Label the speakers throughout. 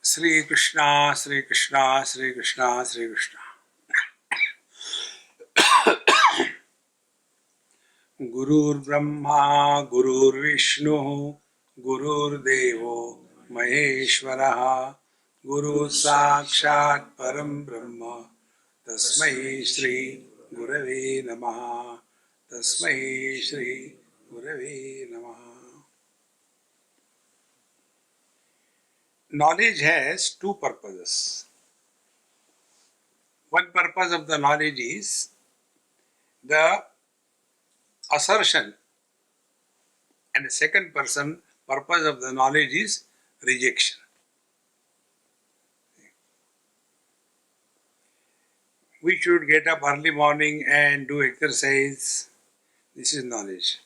Speaker 1: Sri Krishna, Sri Krishna, Sri Krishna, Sri Krishna. Gurur Brahma, Gurur Vishnu, Gurur Devo, Maheshwaraha, Guru Sakshat Param Brahma, Tasmai Shri Gurave Namaha, Tasmai Shri Gurave Namaha. Knowledge has two purposes. One purpose of the knowledge is the assertion, and the second purpose of the knowledge is rejection. We should get up early morning and do exercise. This is knowledge.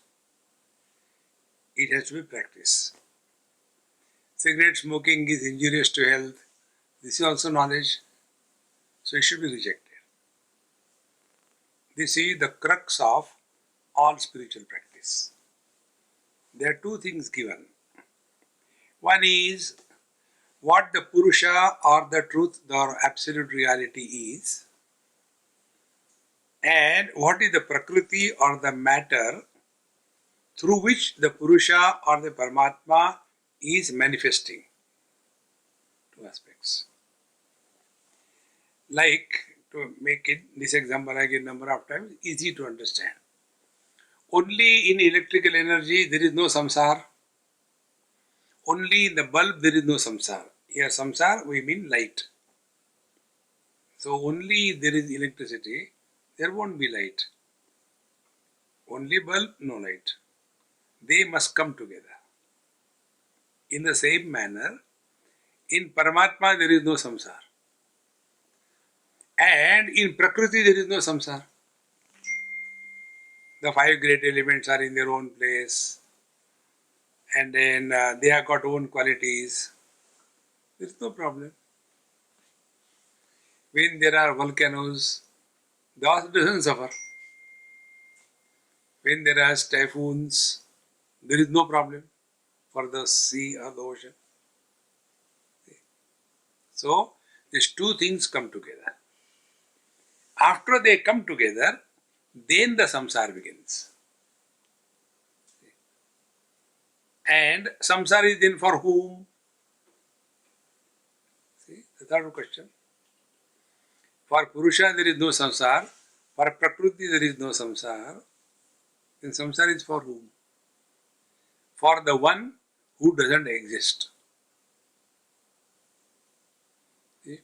Speaker 1: It has to be practiced. Cigarette smoking is injurious to health. This is also knowledge. So it should be rejected. This is the crux of all spiritual practice. There are two things given. One is what the Purusha or the truth or absolute reality is, and what is the Prakriti or the matter through which the Purusha or the Paramatma is manifesting. Two aspects. Like, to make it, this example I give number of times, easy to understand. Only in electrical energy there is no samsara. Only in the bulb there is no samsara. Here samsara we mean light. So only if there is electricity, there won't be light. Only bulb, no light. They must come together. In the same manner, in Paramatma there is no samsara. And in Prakriti there is no samsara. The five great elements are in their own place. And then they have got own qualities. There is no problem. When there are volcanoes, the earth doesn't suffer. When there are typhoons, there is no problem for the sea or the ocean. So, these two things come together. After they come together, then the samsara begins. And samsara is then for whom? See, the third question. For Purusha there is no samsara, for Prakriti there is no samsara. Then samsara is for whom? For the one who doesn't exist. See?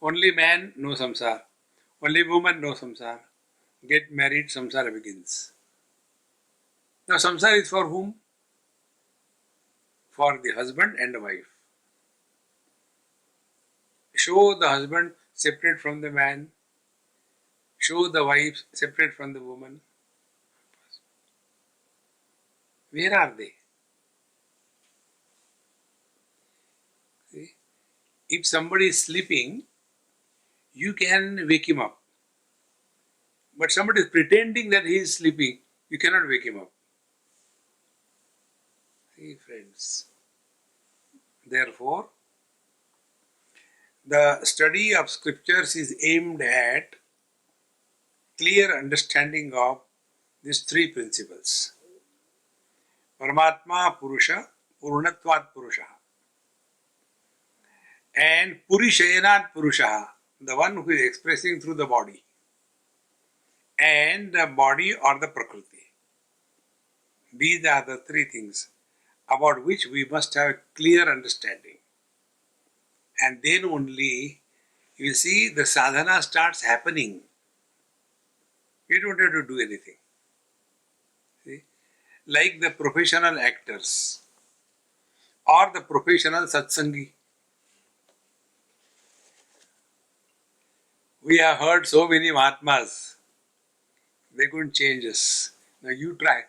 Speaker 1: Only man, no samsara. Only woman, no samsara. Get married, samsara begins. Now samsara is for whom? For the husband and the wife. Show the husband separate from the man. Show the wife separate from the woman. Where are they? See? If somebody is sleeping, you can wake him up. But somebody is pretending that he is sleeping, you cannot wake him up. See, friends. Therefore, the study of scriptures is aimed at clear understanding of these three principles. Paramatma Purusha, Purnatvat Purusha. And Purishayanat Purusha, the one who is expressing through the body. And the body or the Prakriti. These are the three things about which we must have a clear understanding. And then only you will see the sadhana starts happening. You don't have to do anything. See? Like the professional actors or the professional satsangi. We have heard so many Mahatmas. They couldn't change us. Now you try.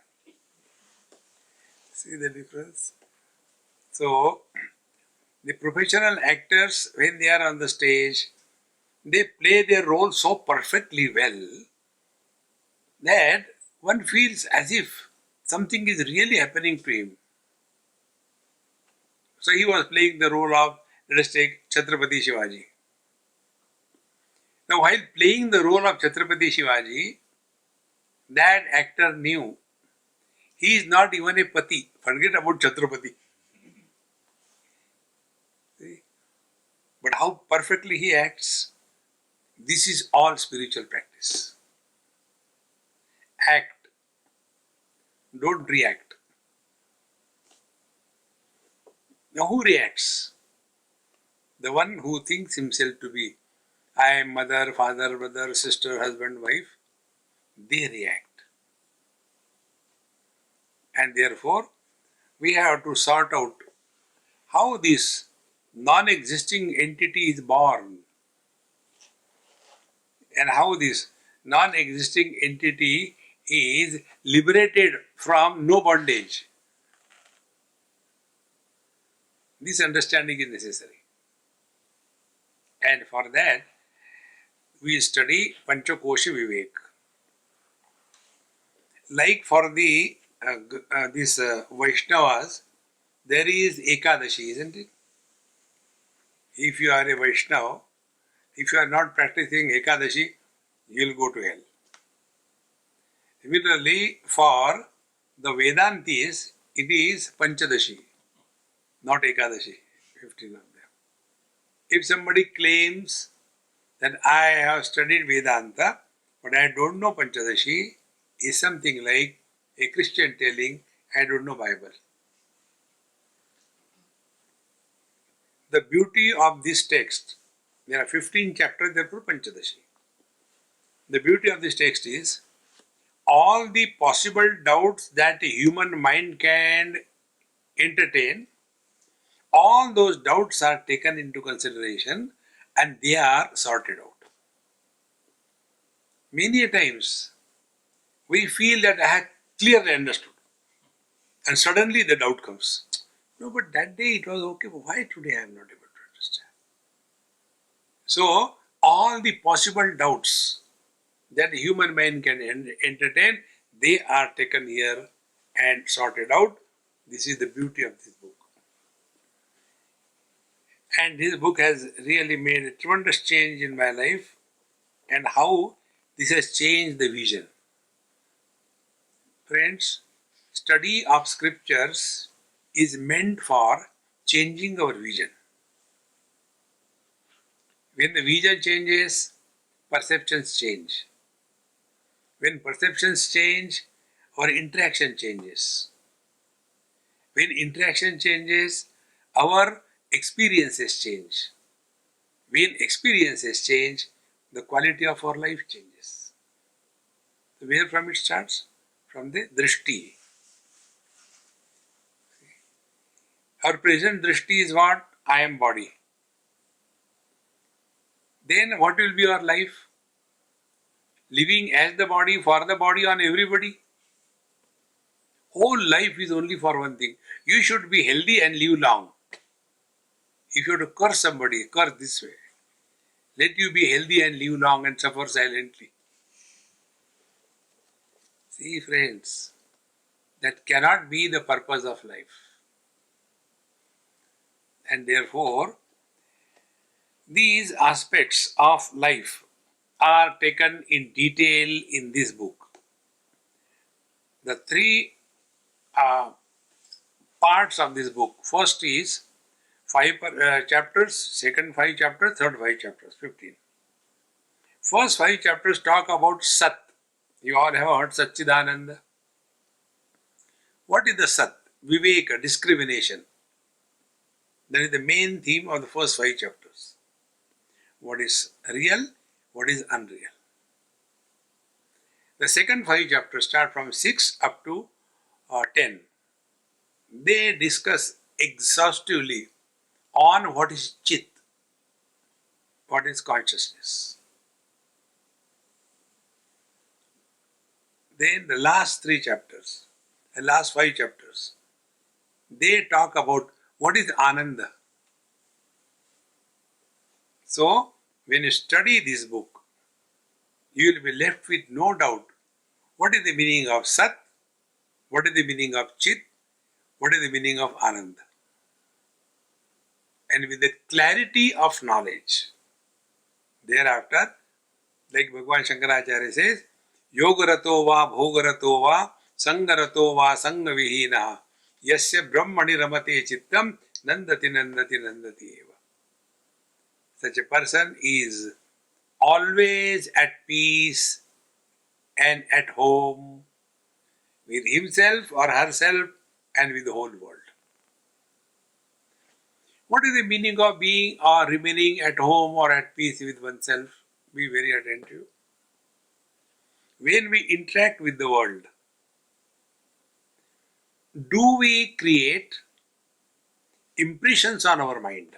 Speaker 1: See the difference? So, the professional actors, when they are on the stage, they play their role so perfectly well that one feels as if something is really happening to him. So he was playing the role of Let us take Chhatrapati Shivaji. Now, while playing the role of Chhatrapati Shivaji, that actor knew he is not even a pati. Forget about Chhatrapati. See? But how perfectly he acts. This is all spiritual practice. Act. Don't react. Now, who reacts? The one who thinks himself to be, I am mother, father, brother, sister, husband, wife. They react. And therefore, we have to sort out how this non-existing entity is born and how this non-existing entity is liberated from no bondage. This understanding is necessary. And for that, we study Panchakosha Vivek. Like for the Vaishnavas, there is Ekadashi, isn't it? If you are a Vaishnava, if you are not practicing Ekadashi, you will go to hell. Similarly, for the Vedantis, it is Panchadashi, not Ekadashi, 15 of them. If somebody claims that I have studied Vedanta, but I don't know Panchadashi, is something like a Christian telling, I don't know Bible. The beauty of this text, there are 15 chapters, therefore Panchadashi. The beauty of this text is, all the possible doubts that a human mind can entertain, all those doubts are taken into consideration and they are sorted out. Many times, we feel that I have clearly understood and suddenly the doubt comes. No, but that day it was okay, but why today I am not able to understand? So, all the possible doubts that the human mind can entertain, they are taken here and sorted out. This is the beauty of this book. And this book has really made a tremendous change in my life and how this has changed the vision. Friends, study of scriptures is meant for changing our vision. When the vision changes, perceptions change. When perceptions change, our interaction changes. When interaction changes, our experiences change. When experiences change, the quality of our life changes. So where from it starts? From the drishti. Our present drishti is what? I am body. Then what will be our life? Living as the body, for the body, on everybody. Whole life is only for one thing. You should be healthy and live long. If you have to curse somebody, curse this way. Let you be healthy and live long and suffer silently. See, friends, that cannot be the purpose of life. And therefore, these aspects of life are taken in detail in this book. The three parts of this book. First is 5 chapters, second 5 chapters, third 5 chapters, 15. First 5 chapters talk about Sat. You all have heard Satchidananda. What is the Sat? Viveka, discrimination. That is the main theme of the first 5 chapters. What is real, what is unreal. The second 5 chapters start from 6 up to 10. They discuss exhaustively on what is Chit, what is consciousness. Then the last 3 chapters, the last 5 chapters, they talk about what is Ananda. So, when you study this book, you will be left with no doubt what is the meaning of Sat, what is the meaning of Chit, what is the meaning of Ananda. and with the clarity of knowledge. Thereafter, like Bhagavan Shankaracharya says, Yogarato va bhogarato va sangarato va sangavihina yasya brahmani ramate chittam nandati nandati nandati eva. Such a person is always at peace and at home with himself or herself and with the whole world. What is the meaning of being or remaining at home or at peace with oneself? Be very attentive. When we interact with the world, do we create impressions on our mind?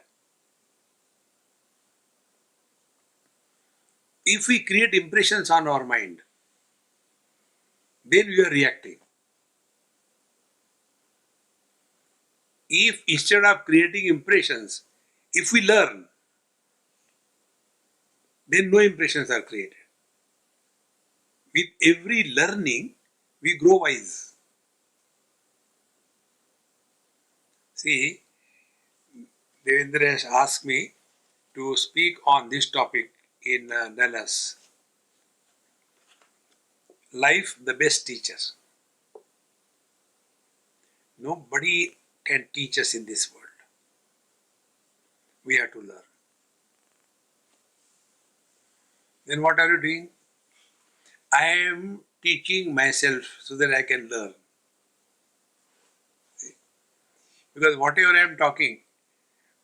Speaker 1: If we create impressions on our mind, then we are reacting. If instead of creating impressions, if we learn, then no impressions are created. With every learning, we grow wise. See, Devendra has asked me to speak on this topic in Dallas. Life, the best teacher. Nobody can teach us in this world. We have to learn. Then what are you doing? I am teaching myself so that I can learn. See? Because whatever I am talking,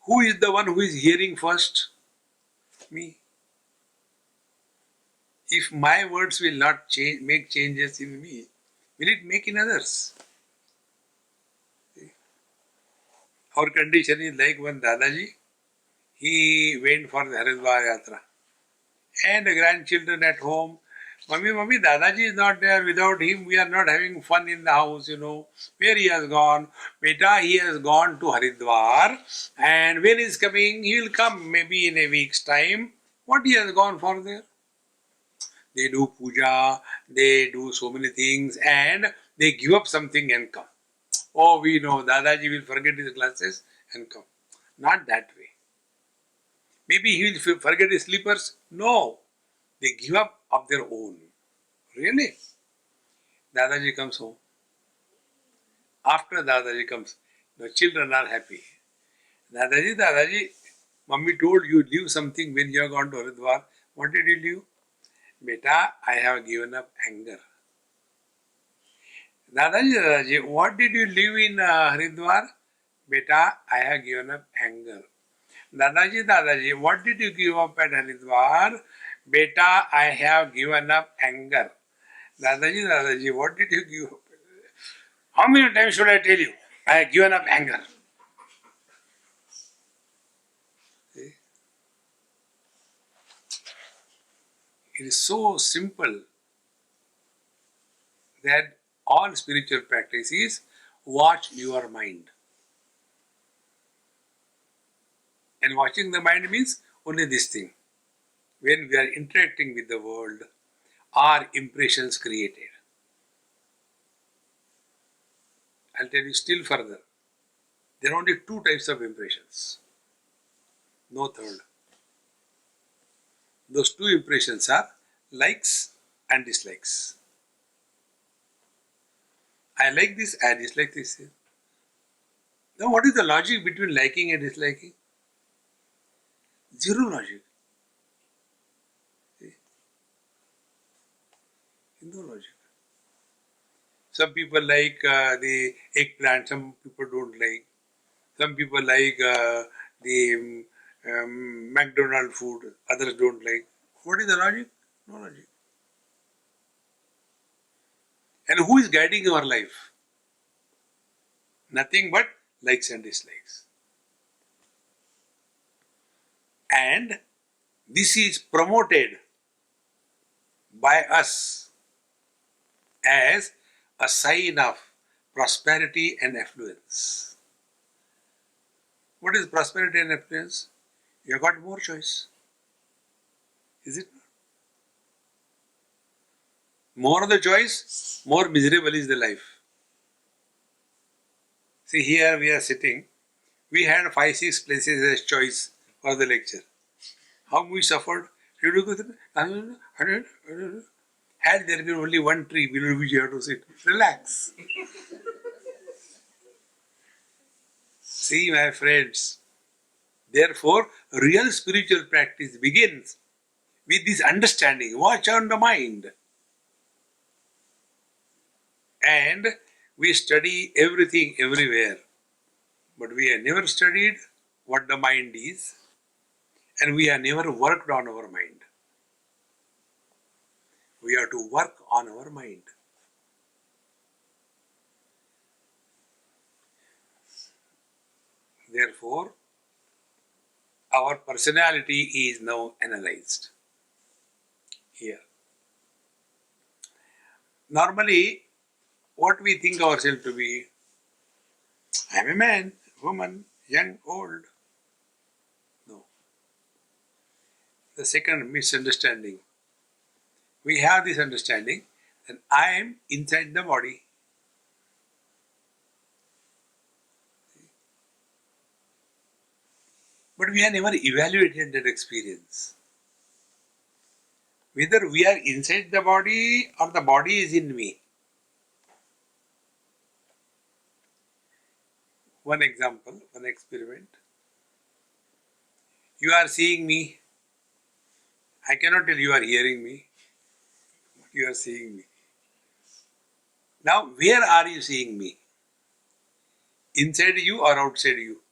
Speaker 1: who is the one who is hearing first? Me. If my words will not make changes in me, will it make in others? See? Our condition is like one Dadaji. He went for the Haridwar Yatra. And the grandchildren at home, Mummy, Dadaji is not there. Without him, we are not having fun in the house, Where he has gone? Beta, he has gone to Haridwar. And when he is coming, he will come maybe in a week's time. What he has gone for there? They do puja, they do so many things, and they give up something and come. Oh, we know, Dadaji will forget his glasses and come. Not that way. Maybe he will forget his slippers. No. They give up of their own. Really? Dadaji comes home. After Dadaji comes, the children are happy. Dadaji, Mummy told you leave something when you have gone to Haridwar. What did you leave? Beta, I have given up anger. Dadaji, what did you leave in Haridwar? Beta, I have given up anger. Dadaji, what did you give up at Haridwar? Beta, I have given up anger. Dadaji, what did you give up? How many times should I tell you? I have given up anger. See? It is so simple that all spiritual practice is watch your mind. And watching the mind means only this thing. When we are interacting with the world, are impressions created? I'll tell you still further. There are only two types of impressions. No third. Those two impressions are likes and dislikes. I like this, I dislike this. Now what is the logic between liking and disliking? Zero logic. See? No logic. Some people like the eggplant, some people don't like. Some people like the McDonald's food, others don't like. What is the logic? No logic. And who is guiding our life? Nothing but likes and dislikes. And this is promoted by us as a sign of prosperity and affluence. What is prosperity and affluence? You have got more choice. Is it not? More the choice, more miserable is the life. See, here we are sitting We had 5-6 places as choice for the lecture. How we suffered. Had there been only one tree below which you have to sit, relax. See, my friends, therefore, real spiritual practice begins with this understanding. Watch on the mind. And we study everything everywhere. But we have never studied what the mind is, and we have never worked on our mind. We have to work on our mind. Therefore, our personality is now analyzed here. Normally, what we think ourselves to be, I am a man, woman, young, old. No. The second misunderstanding. We have this understanding that I am inside the body. But we have never evaluated that experience. Whether we are inside the body or the body is in me. One example, one experiment. You are seeing me. I cannot tell you are hearing me. You are seeing me. Now, where are you seeing me? Inside you or outside you?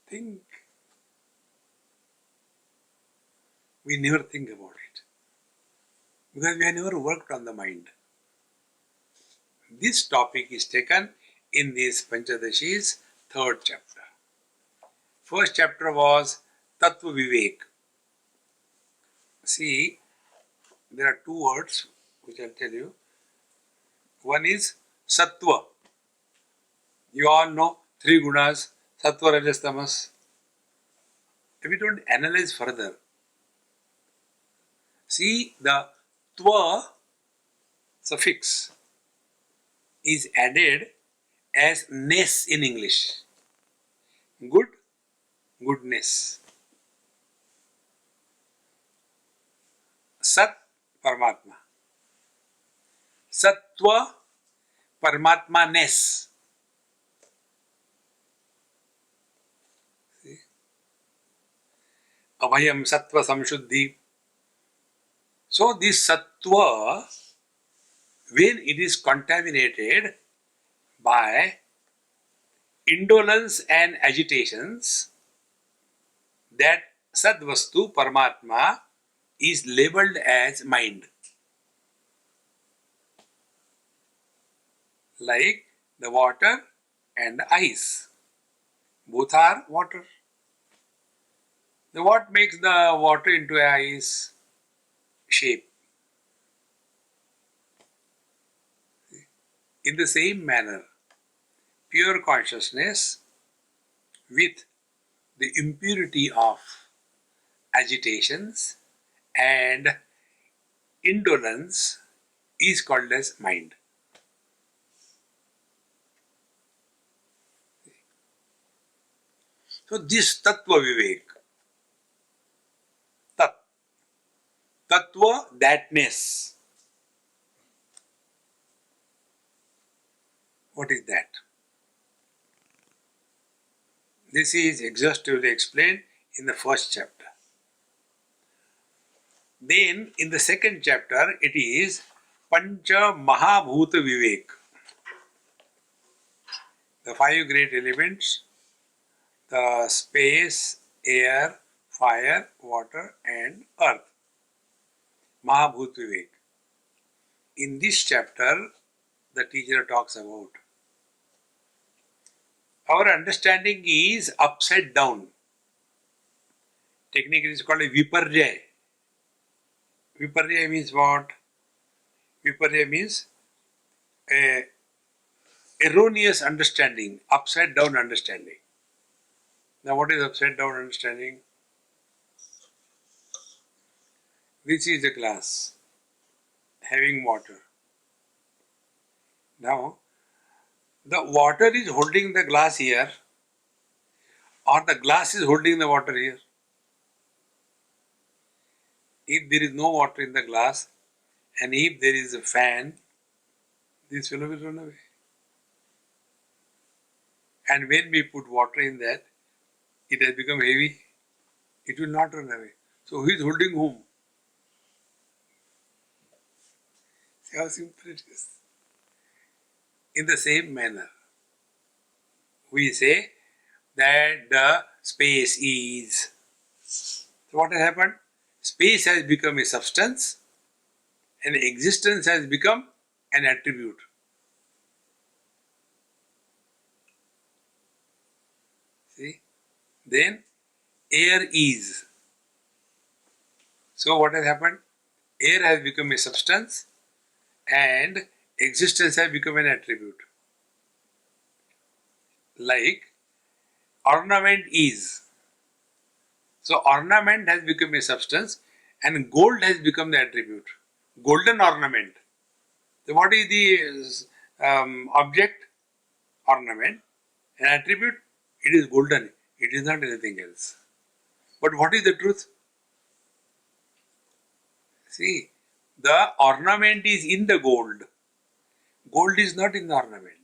Speaker 1: Think. We never think about it. Because we have never worked on the mind. This topic is taken in this Panchadashi's third chapter. First chapter was Tattva Vivek. See, there are two words which I'll tell you. One is Sattva. You all know three gunas, Sattva, Rajas, Tamas. If we don't analyze further, see the Tva suffix is added as ness in English. Good, goodness. Sat, Paramatma. Sattva, Paramatma ness. See? Abhayam Sattva Samshuddhi. So this Sattva, when it is contaminated by indolence and agitations, that Sadvastu, Paramatma, is labeled as mind. Like the water and the ice. Both are water. Then what makes the water into ice? Shape. In the same manner, pure consciousness with the impurity of agitations and indolence is called as mind. So this Tattva Vivek, Tattva, thatness. What is that? This is exhaustively explained in the first chapter. Then in the second chapter it is Pancha Mahabhuta Vivek. The five great elements, the space, air, fire, water and earth. Mahabhut Vivek. In this chapter, the teacher talks about our understanding is upside down. Technically, it's called a viparjaya. Viparjaya means what? Viparjaya means a erroneous understanding, upside down understanding. Now, what is upside down understanding? This is a glass having water. Now, the water is holding the glass here, or the glass is holding the water here. If there is no water in the glass, and if there is a fan, this fellow will run away. And when we put water in that, it has become heavy, it will not run away. So who is holding whom? See how simple it is. In the same manner, we say that the space is. So what has happened? Space has become a substance and existence has become an attribute. See? Then air is. So what has happened? Air has become a substance and existence has become an attribute. Like ornament is. So ornament has become a substance and gold has become the attribute. Golden ornament. So what is the object? Ornament. An attribute? It is golden. It is not anything else. But what is the truth? See, the ornament is in the gold. Gold is not in the ornament.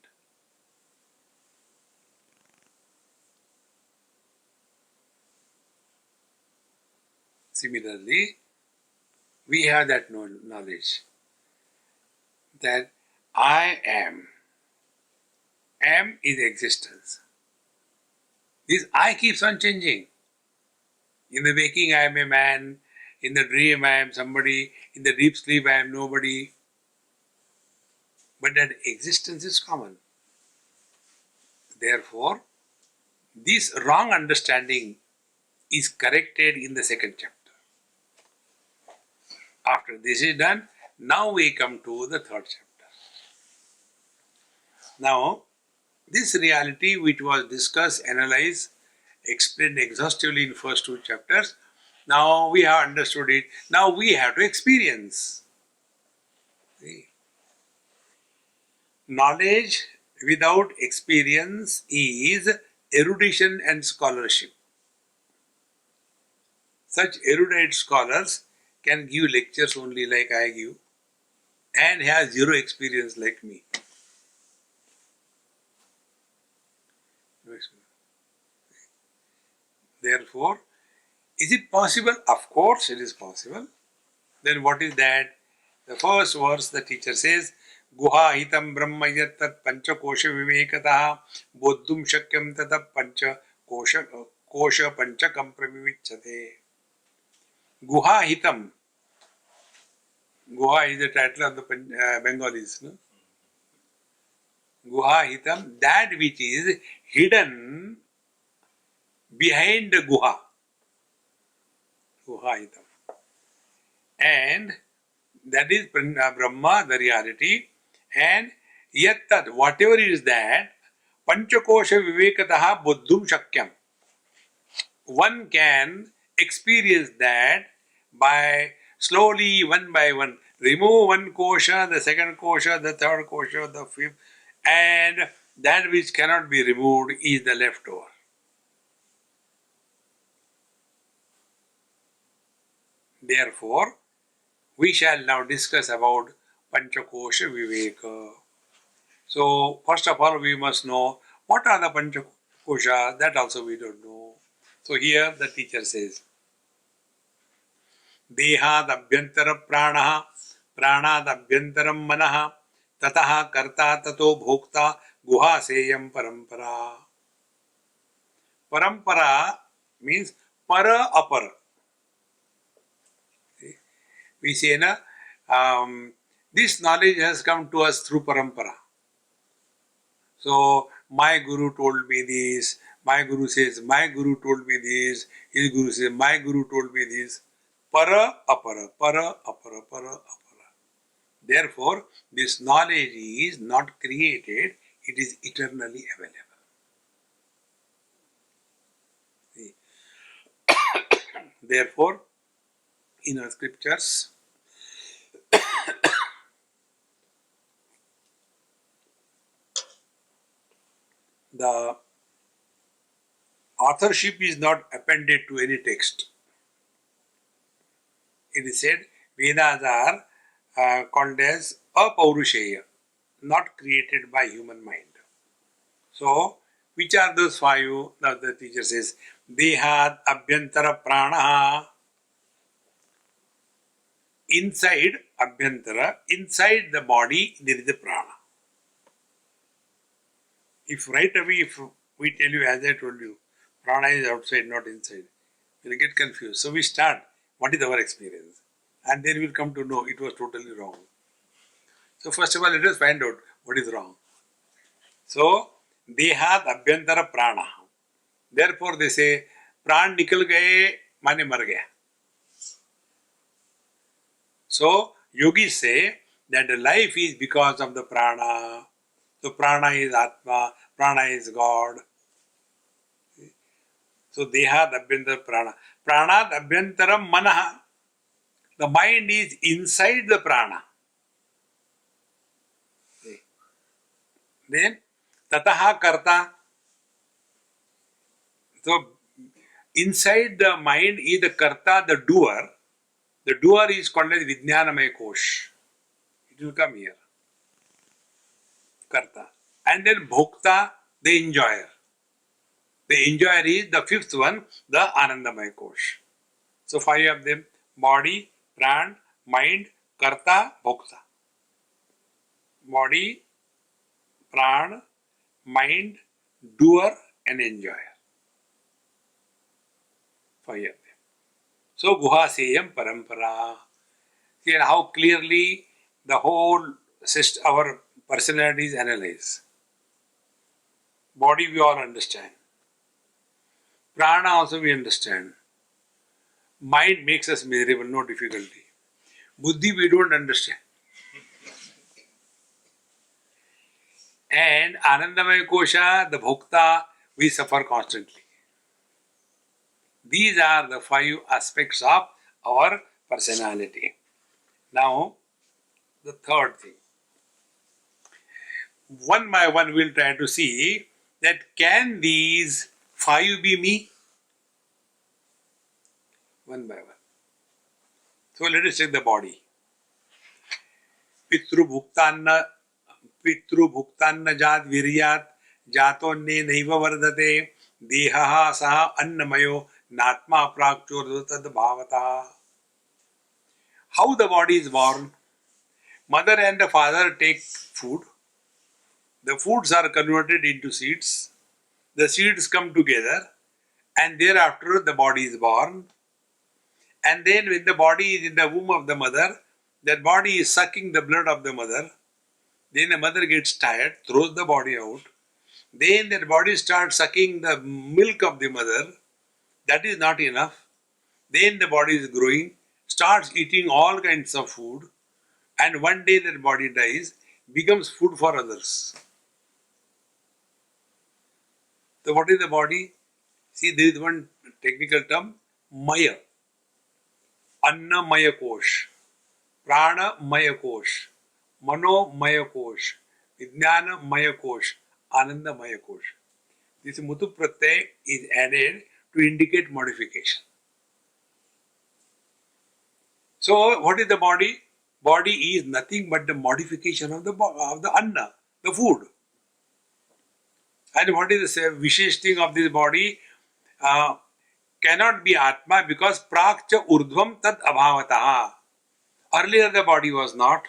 Speaker 1: Similarly, we have that knowledge that I am. Am is existence. This I keeps on changing. In the waking I am a man, in the dream I am somebody, in the deep sleep I am nobody. But that existence is common. Therefore, this wrong understanding is corrected in the second chapter. After this is done, now we come to the third chapter. Now, this reality which was discussed, analyzed, explained exhaustively in first two chapters, now we have understood it. Now we have to experience. See? Knowledge without experience is erudition and scholarship. Such erudite scholars can give lectures only like I give and have zero experience like me. Therefore, is it possible? Of course it is possible. Then what is that? The first verse the teacher says, Guha hitam brahma yattat panchakosha vivekataha bodhum shakyam tata panchakosha panchakam pravivicchate. Guha hitam. Guha is the title of the Bengalis. No? Guha hitam, that which is hidden behind the guha. Guha hitam. And that is Brahma, the reality. And yet that, whatever is that, Panchakosha vivekataha buddhum shakyam. One can experience that by slowly, one by one. Remove one kosha, the second kosha, the third kosha, the fifth, and that which cannot be removed is the leftover. Therefore, we shall now discuss about Panchakosha Viveka. So, first of all, we must know what are the Panchakosha, that also we don't know. So, here the teacher says, Dehad abhyantara pranaha, pranad abhyantaram manaha, tataha karta tato bhokta, guha seyam parampara. Parampara means para apara. We say, this knowledge has come to us through parampara. So, my guru told me this, my guru says, my guru told me this, his guru says, my guru told me this. Para, apara, para, apara, para, apara. Therefore, this knowledge is not created, it is eternally available. See? Therefore, in our scriptures, the authorship is not appended to any text. It is said Vedas are called as apaurushaya, not created by human mind. So, which are those five? Now the teacher says, Dehat Abhyantara Pranaha. Inside Abhyantara, inside the body, there is a prana. If right away, if we tell you, as I told you, prana is outside, not inside, you will get confused. So we start, what is our experience? And then we'll come to know it was totally wrong. So first of all, let us find out what is wrong. So, Dehat Abhyantara Prana. Therefore they say, Pran nikal gaye, mane mar gaya. So, yogis say that the life is because of the prana. So, prana is Atma, prana is God. So, Dehat Abhyantara Prana. Pranat Abhyantaram Manaha. The mind is inside the prana. Then, Tataha Karta. So, inside the mind is the Karta, the doer. The doer is called as Vijnanamaya Kosh. It will come here. Karta. And then Bhokta, the enjoyer. The enjoyer is the fifth one, the Anandamaya Kosh. So five of them: body, pran, mind, Karta, Bhokta. Body, pran, mind, doer and enjoyer. Five of them. So Guhaseyam Parampara. See how clearly the whole system, our personality is analyzed. Body we all understand. Prana also we understand. Mind makes us miserable, no difficulty. Buddhi we don't understand. And Anandamaya Kosha, the Bhokta, we suffer constantly. These are the five aspects of our personality. Now, the third thing. One by one we'll try to see that can these five be me? One by one. So let us take the body. Pitru bhuktanna jat viryat jatonne naiva vardate dehaha saha annamayo natma prakchor tad bhavata. How the body is born? Mother and the father take food. The foods are converted into seeds. The seeds come together and thereafter the body is born. And then when the body is in the womb of the mother, that body is sucking the blood of the mother. Then the mother gets tired, throws the body out. Then that body starts sucking the milk of the mother. That is not enough. Then the body is growing, starts eating all kinds of food. And one day that body dies, becomes food for others. So what is the body? See, there is one technical term, Maya. Annamaya Kosh, Prana Maya Kosh, Mano Maya Kosh, Vijnana Maya Kosh, Ananda Maya Kosh. This Mutu Pratyay is added to indicate modification. So, what is the body? Body is nothing but the modification of the Anna, the food. And what is the Vishesh thing of this body? Cannot be Atma because Prakcha Urdhvam Tad Abhavataha. Earlier the body was not.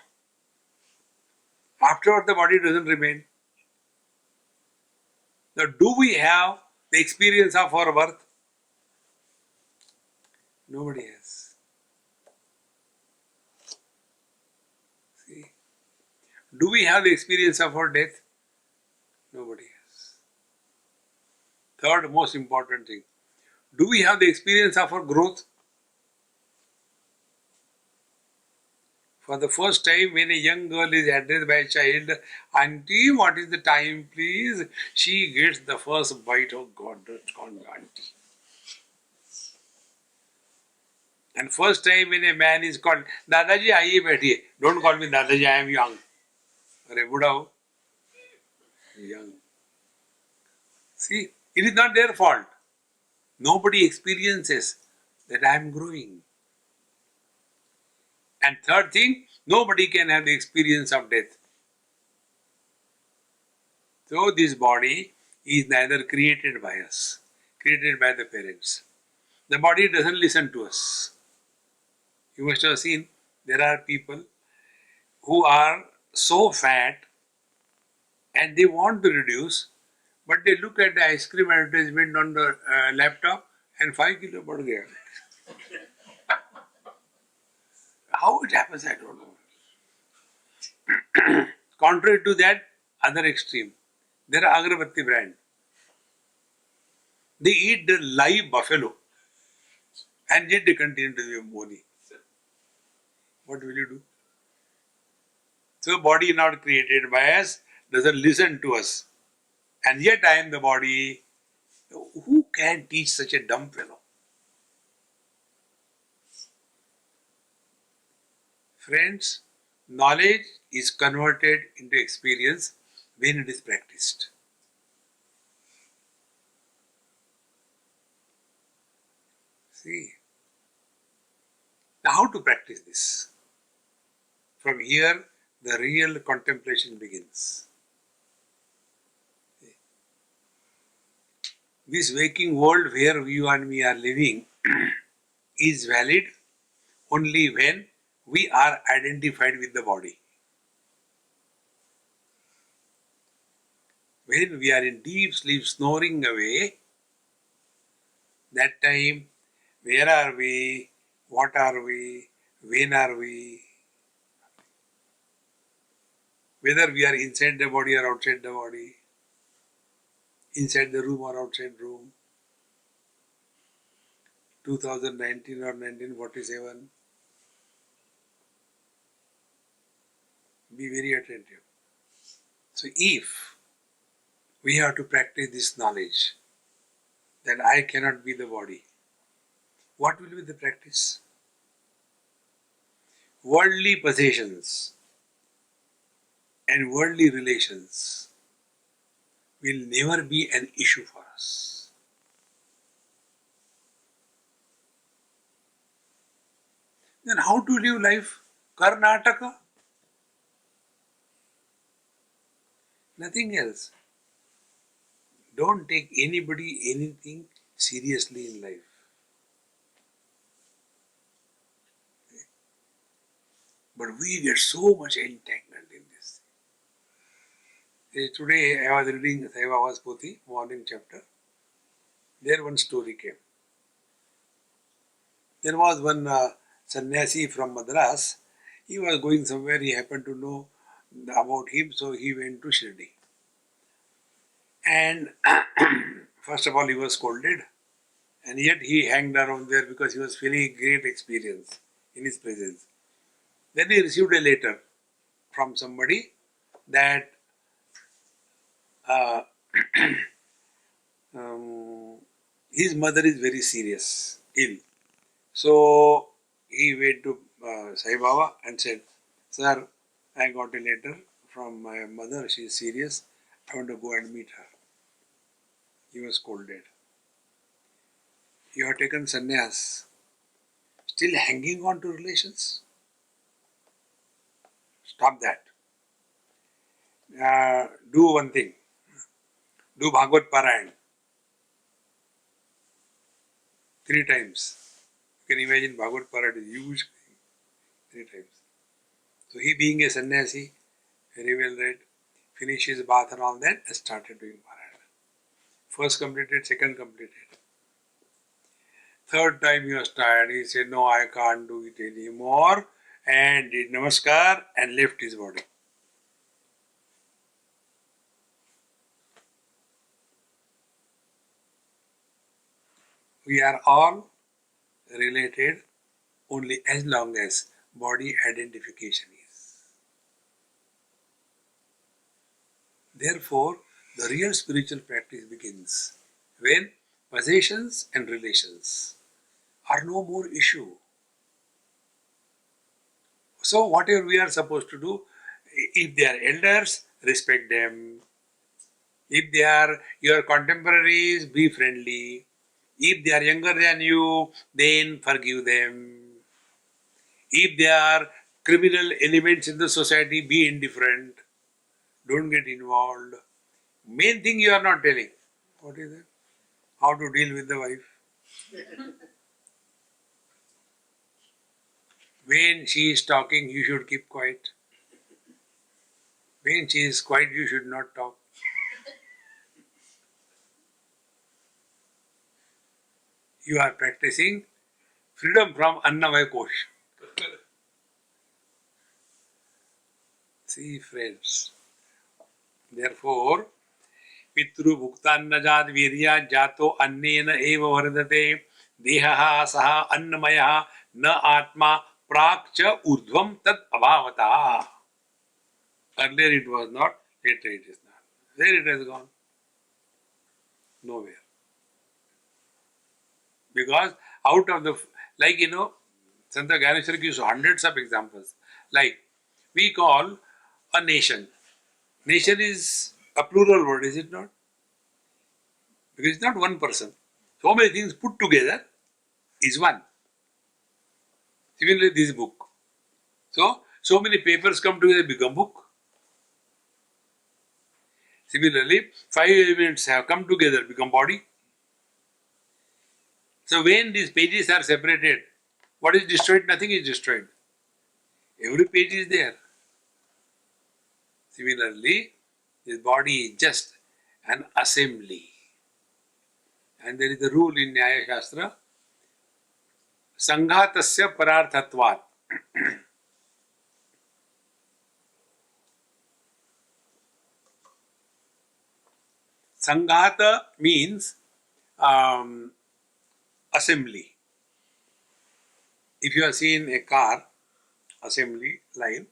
Speaker 1: Afterward the body doesn't remain. Now do we have the experience of our birth? Nobody has. See? Do we have the experience of our death? Nobody has. Third most important thing. Do we have the experience of our growth? For the first time, when a young girl is addressed by a child, Auntie, what is the time, please? She gets the first bite. Oh God, that's called Auntie. And first time when a man is called, Dadaji, aaiye baithiye. Don't call me Dadaji, I am young. Arey, buddha ho. Young. See, it is not their fault. Nobody experiences that I am growing. And third thing, nobody can have the experience of death. So this body is neither created by us, created by the parents. The body doesn't listen to us. You must have seen there are people who are so fat and they want to reduce, but they look at the ice cream advertisement on the laptop and 5 kilo बढ़ गया. How it happens, I don't know. Contrary to that, other extreme, there are Agarbatti brand. They eat the live buffalo and yet they continue to be bony. What will you do? So body not created by us, doesn't listen to us. And yet I am the body. Who can teach such a dumb fellow? Friends, knowledge is converted into experience when it is practiced. See, now how to practice this? From here, the real contemplation begins. This waking world where you and me are living is valid only when we are identified with the body. When we are in deep sleep, snoring away, that time, where are we, what are we, when are we, whether we are inside the body or outside the body, inside the room or outside room, 2019 or 1947. Be very attentive. So if we have to practice this knowledge that I cannot be the body, what will be the practice? Worldly possessions and worldly relations will never be an issue for us. Then how to live life? Karnataka? Nothing else. Don't take anybody, anything seriously in life. But we get so much entangled in this. Today I was reading Sai Baba's Pothi, morning chapter. There one story came. There was one sannyasi from Madras. He was going somewhere, he happened to know about him, so he went to Shirdi. And first of all, he was scolded, and yet he hanged around there because he was feeling great experience in his presence. Then he received a letter from somebody that his mother is very serious, ill. So he went to Sai Baba and said, "Sir, I got a letter from my mother, she is serious, I want to go and meet her." He was scolded. You have taken sannyas, still hanging on to relations? Stop that. Do one thing. Do Bhagavad Parayan 3 times. You can imagine Bhagavad Parayan is huge. 3 times. So he being a sannyasi, very well read, finished his bath and all that, and started doing Parayan. First completed, second completed. Third time he was tired. He said, "No, I can't do it anymore," and did namaskar and left his body. We are all related only as long as body identification is. Therefore, the real spiritual practice begins when possessions and relations are no more issue. So whatever we are supposed to do, if they are elders, respect them. If they are your contemporaries, be friendly. If they are younger than you, then forgive them. If they are criminal elements in the society, be indifferent. Don't get involved. Main thing you are not telling. What is that? How to deal with the wife. When she is talking, you should keep quiet. When she is quiet, you should not talk. You are practicing freedom from Annamaya Kosh. See, friends. Therefore, Pitru Bhuktanajad Virya Jato Annena Eva Vardate Dehaha Saha Annamaya Na Atma Prakcha Urdhvam Tat Abhavata. Earlier it was not, later it is not. Where it has gone? Nowhere. Because out of the, like Santa Ganeshwar gives hundreds of examples. Like we call a nation. Nation is a plural word, is it not? Because it's not one person. So many things put together is one. Similarly, this book. So many papers come together become book. Similarly, 5 elements have come together become body. So when these pages are separated, what is destroyed? Nothing is destroyed. Every page is there. Similarly, this body is just an assembly. And there is a rule in Nyaya Shastra, Sanghatasya Pararthatvat. Sanghata means assembly. If you have seen a car assembly line,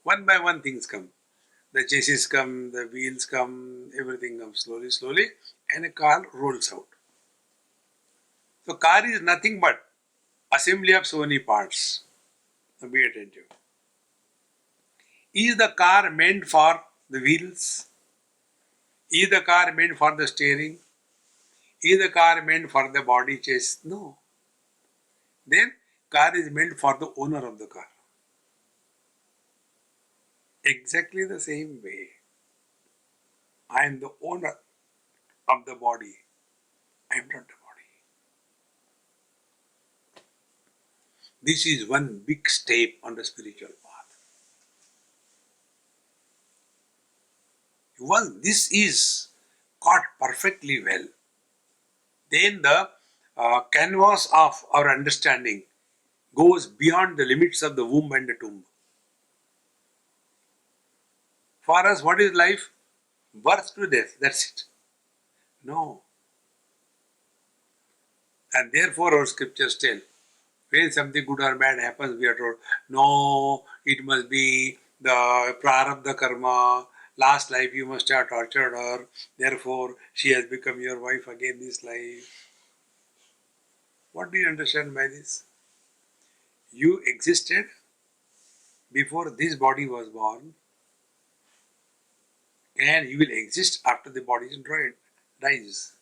Speaker 1: one by one things come. The chassis come, the wheels come, everything comes slowly, and a car rolls out. So car is nothing but assembly of so many parts. Now be attentive. Is the car meant for the wheels? Is the car meant for the steering? Is the car meant for the body chassis? No. Then car is meant for the owner of the car. Exactly the same way. I am the owner of the body. I am not the body. This is one big step on the spiritual path. Once this is caught perfectly well, then the canvas of our understanding goes beyond the limits of the womb and the tomb. For us, what is life? Birth to death, that's it. No. And therefore our scriptures tell, when something good or bad happens, we are told, no, it must be the prarabdha karma, last life you must have tortured her, therefore she has become your wife again this life. What do you understand by this? You existed before this body was born, and you will exist after the body dies.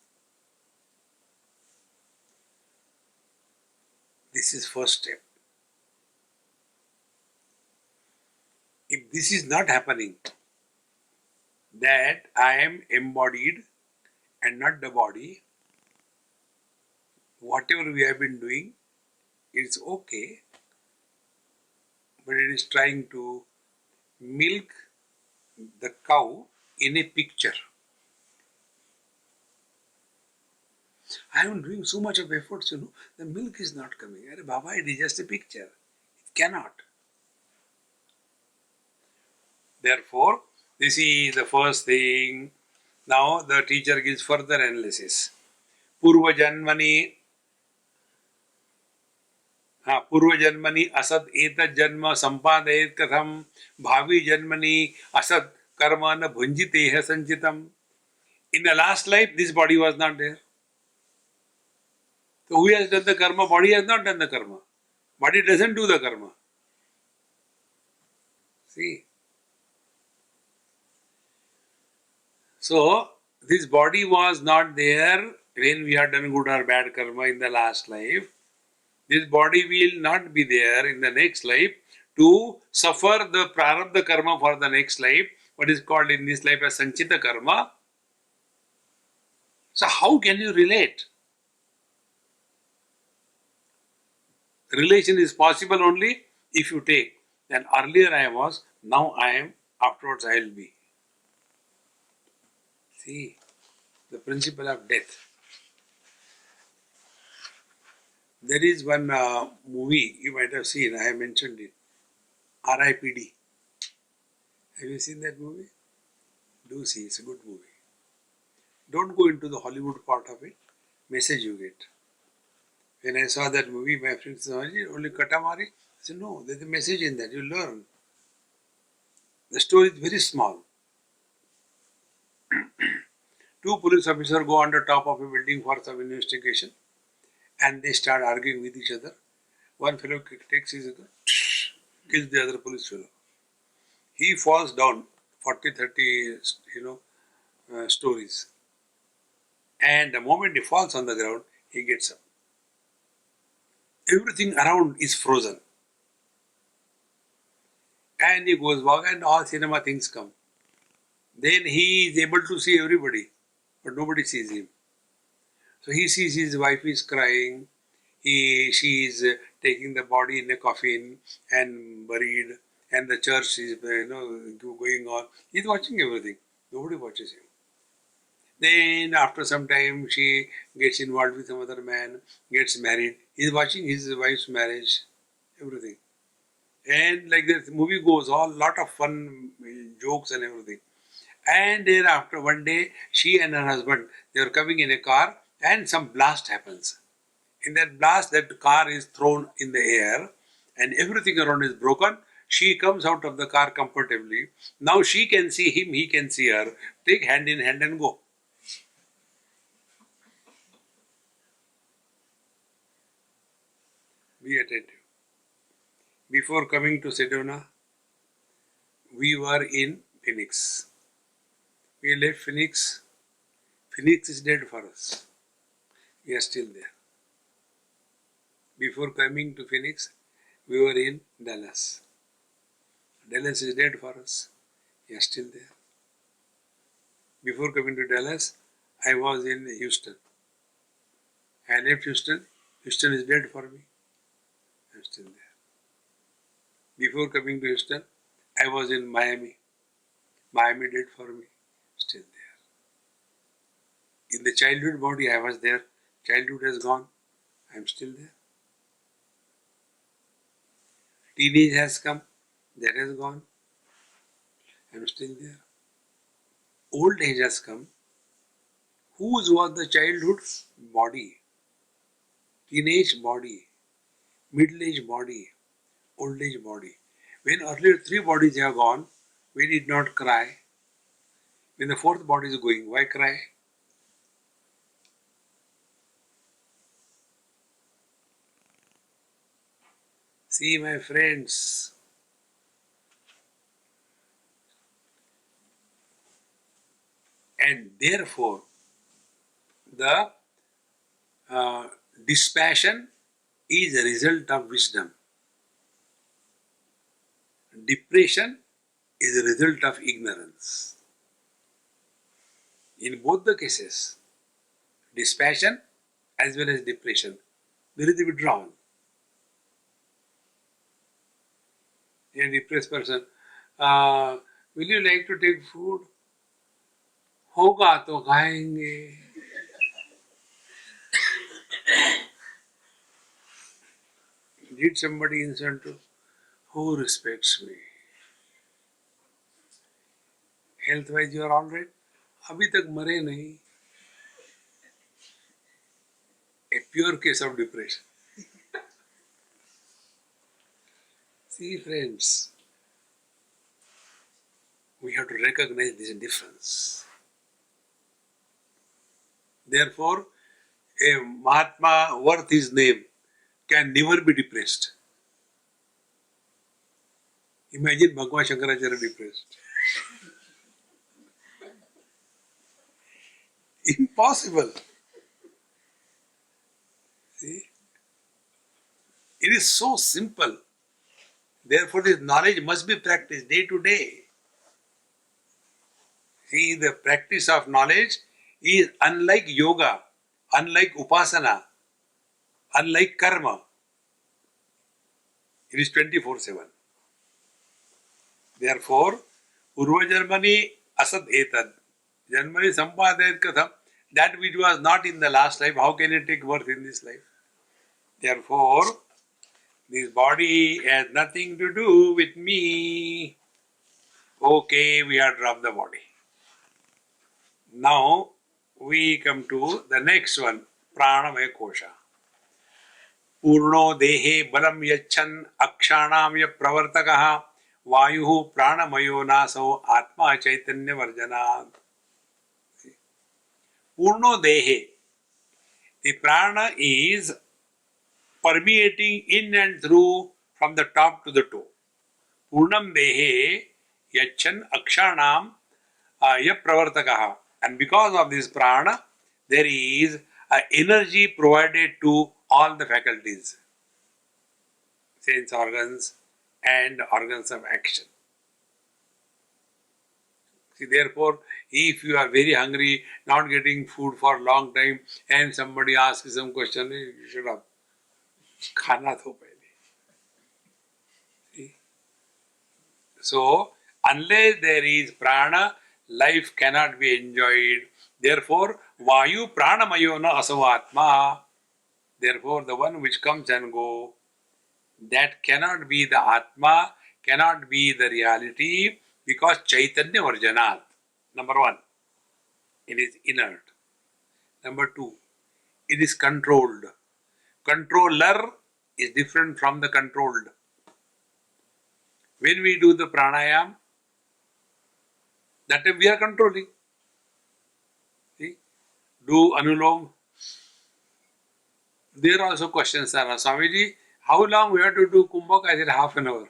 Speaker 1: This is first step. If this is not happening, that I am embodied and not the body, whatever we have been doing, it's okay, but it is trying to milk the cow in a picture. I am doing so much of efforts, the milk is not coming. Arey Baba, it is just a picture. It cannot. Therefore, this is the first thing. Now the teacher gives further analysis. Purva Janmani asad etat janma sampadayet katham bhavi janmani asad karma na bhunjiteha sanchitam. In the last life, this body was not there. So who has done the karma? Body has not done the karma. Body doesn't do the karma. See. So, this body was not there when we had done good or bad karma in the last life. This body will not be there in the next life to suffer the prarabdha karma for the next life, what is called in this life as sanchita karma. So, how can you relate? Relation is possible only if you take. Then earlier I was, now I am, afterwards I will be. See, the principle of death. There is one movie you might have seen, I have mentioned it, R.I.P.D. Have you seen that movie? Do see, it's a good movie. Don't go into the Hollywood part of it, message you get. When I saw that movie, my friends said, only Katamari? I said, no, there's a message in that, you learn. The story is very small. Two police officers go on the top of a building for some investigation and they start arguing with each other. One fellow takes his gun, kills the other police fellow. He falls down 40, 30, stories. And the moment he falls on the ground, he gets up. Everything around is frozen. And he goes walk and all cinema things come. Then he is able to see everybody, but nobody sees him. So he sees his wife is crying, she is taking the body in a coffin and buried, and the church is going on. He is watching everything. Nobody watches him. Then after some time she gets involved with some other man, gets married. He is watching his wife's marriage, everything. And like this movie goes, all lot of fun jokes and everything. And thereafter one day she and her husband, they were coming in a car and some blast happens. In that blast, that car is thrown in the air and everything around is broken. She comes out of the car comfortably. Now she can see him, he can see her. Take hand in hand and go. Be attentive. Before coming to Sedona, we were in Phoenix. We left Phoenix. Phoenix is dead for us. We are still there. Before coming to Phoenix, we were in Dallas. Dallas is dead for us. We are still there. Before coming to Dallas, I was in Houston. I left Houston. Houston is dead for me. I am still there. Before coming to Houston, I was in Miami. Miami dead for me. Still there. In the childhood body, I was there. Childhood has gone. I am still there. Teenage has come. That has gone. I am still there. Old age has come. Whose was the childhood body? Teenage body. Middle age body. Old age body. When earlier three bodies have gone, we did not cry. When the fourth body is going, why cry? See, my friends, and therefore the dispassion is a result of wisdom. Depression is a result of ignorance. In both the cases, dispassion as well as depression, there is a withdrawal. A depressed person, will you like to take food? होगा तो खाएंगे. Did somebody insult you? Who respects me? Health wise you are all right? अभी तक मरे नहीं. A pure case of depression. See friends, we have to recognize this difference. Therefore, a Mahatma worth his name can never be depressed. Imagine Bhagwan Shankaracharya depressed. Impossible. See? It is so simple. Therefore, this knowledge must be practiced day to day. See, the practice of knowledge is unlike yoga, unlike upasana, unlike karma. It is 24/7. Therefore, Urva Janmani asad etad. Janmani sampadayat katham. That which was not in the last life, how can it take birth in this life? Therefore, this body has nothing to do with me. Okay, we have dropped the body. Now, we come to the next one, Pranamaya Kosha. Purno dehe balam yachan akshanam ya pravartakaha vayuhu pranamayo naso atma chaitanya varjanat. Purno dehe. The prana is permeating in and through from the top to the toe. Purnam dehe yachan akshanam ya pravartakaha. And because of this prana, there is energy provided to all the faculties, sense organs and organs of action. See, therefore, if you are very hungry, not getting food for a long time, and somebody asks you some question, you should have khana tho pehle. See? So, unless there is prana, life cannot be enjoyed. Therefore, vayu pranamayo na asavatma. Therefore, the one which comes and goes, that cannot be the Atma, cannot be the reality, because Chaitanya Varjanat. Number one, it is inert. Number two, it is controlled. Controller is different from the controlled. When we do the pranayam, that time we are controlling. See? Do Anulom. There also questions are, Swamiji, how long we have to do Kumbhak? I said half an hour.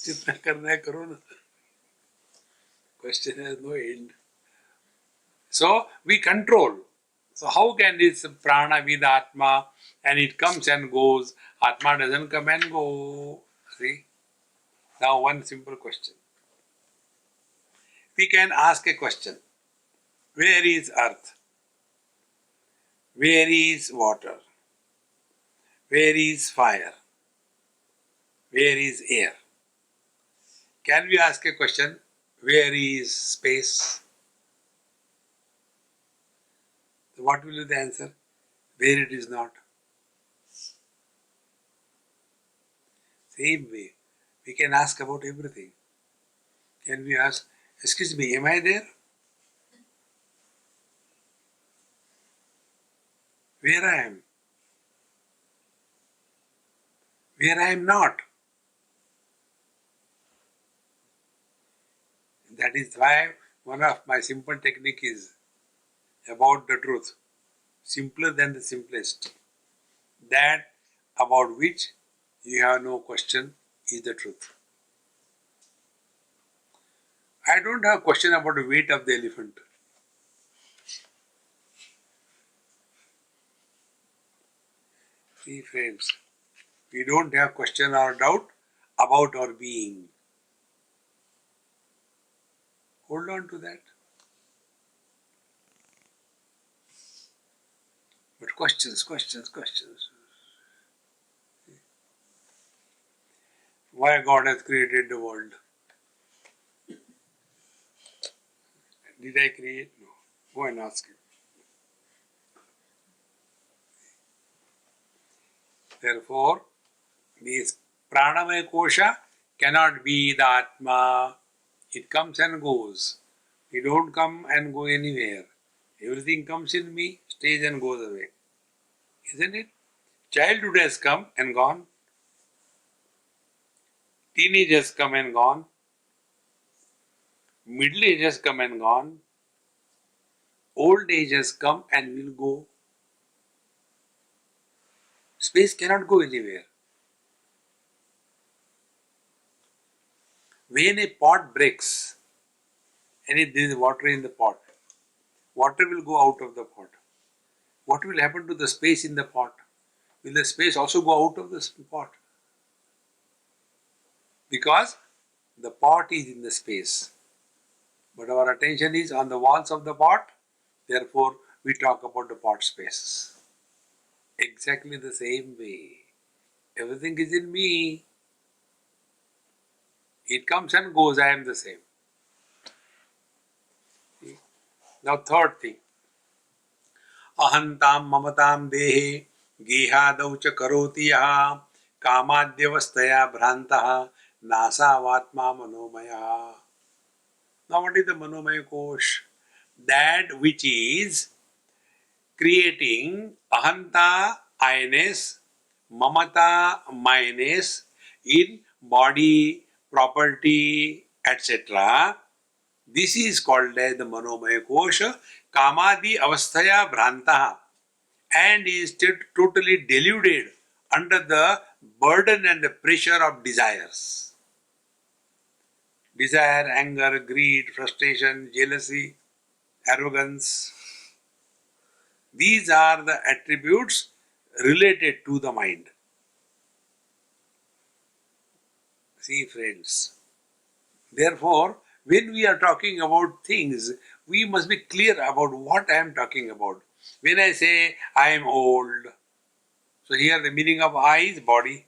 Speaker 1: जितना करना है करो ना. Question has no end. So we control. So how can this prana be the Atma and it comes and goes? Atma doesn't come and go. See? Now one simple question. We can ask a question. Where is earth? Where is water? Where is fire? Where is air? Can we ask a question? Where is space? What will be the answer? Where it is not. Same way, we can ask about everything. Can we ask, excuse me, am I there? Where I am? Where I am not? That is why one of my simple technique is about the truth. Simpler than the simplest. That about which you have no question is the truth. I don't have a question about the weight of the elephant. See friends, we don't have question or doubt about our being. Hold on to that. But questions. Why God has created the world? Did I create? No. Go and ask him. Therefore, this pranamaya kosha cannot be the Atma. It comes and goes. We don't come and go anywhere. Everything comes in me, stays and goes away. Isn't it? Childhood has come and gone. Teenage has come and gone. Middle age has come and gone. Old age has come and will go. Space cannot go anywhere. When a pot breaks and if there is water in the pot, water will go out of the pot. What will happen to the space in the pot? Will the space also go out of the pot? Because the pot is in the space, but our attention is on the walls of the pot, therefore we talk about the pot spaces. Exactly the same way. Everything is in me. It comes and goes, I am the same. Now third thing. Ahantam mamatam dehe gehadau cha karoti yaha kamadyavastaya bhrantaha nasavatma manomaya. Now what is the manomaya kosh? That which is creating ahanta, I-ness, mamata, my-ness in body, property, etc. This is called as the manomaya kosha, kamadi avasthaya bhrantaha, and is totally deluded under the burden and the pressure of desires. Desire, anger, greed, frustration, jealousy, arrogance. These are the attributes related to the mind. See, friends. Therefore, when we are talking about things, we must be clear about what I am talking about. When I say I am old, so here the meaning of I is body.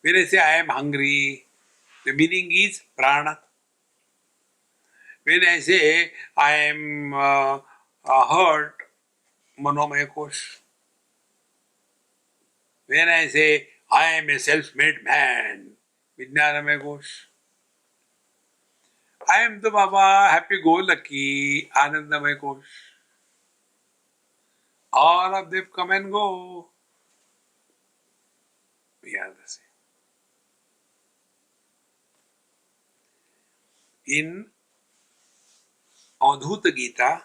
Speaker 1: When I say I am hungry, the meaning is prana. When I say I am hurt, manomaya kosh. When I say I am a self-made man, vijnanamaya kosh. I am the Baba, happy-go-lucky, Anandamaya Kosh. All of them come and go. We are the same. In Avadhuta Gita,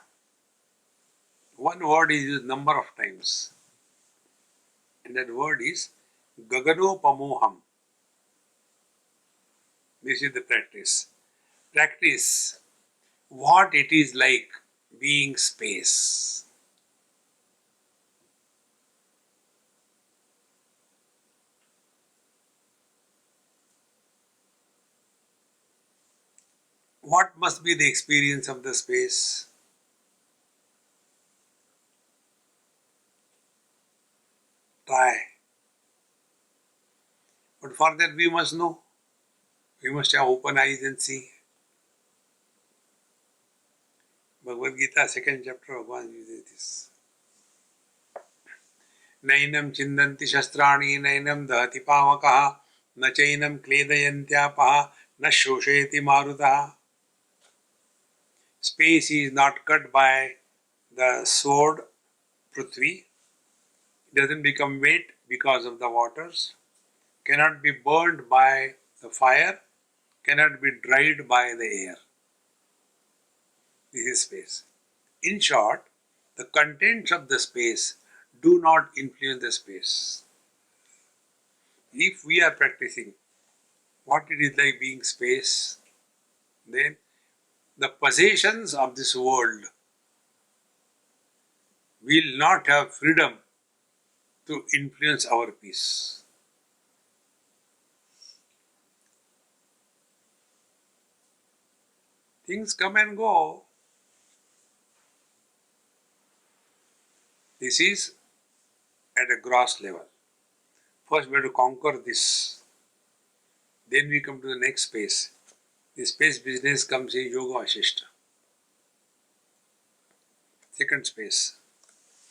Speaker 1: one word is used number of times. And that word is Gaganopamoham. This is the practice. Practice what it is like being space. What must be the experience of the space? Try. But for that we must know. We must have open eyes and see. Bhagavad Gita, 2nd chapter, Bhagavan uses this. Nainam chindanti shastrani, nainam dahati pavakaha, na chainam kledayantyaapaha, na shosheti marutaha. Space is not cut by the sword, Prithvi. It doesn't become wet because of the waters. Cannot be burned by the fire. Cannot be dried by the air. This is space. In short, the contents of the space do not influence the space. If we are practicing what it is like being space, then the possessions of this world will not have freedom to influence our peace. Things come and go. This is at a gross level. First we have to conquer this. Then we come to the next space. The space business comes in Yoga Ashishta. Second space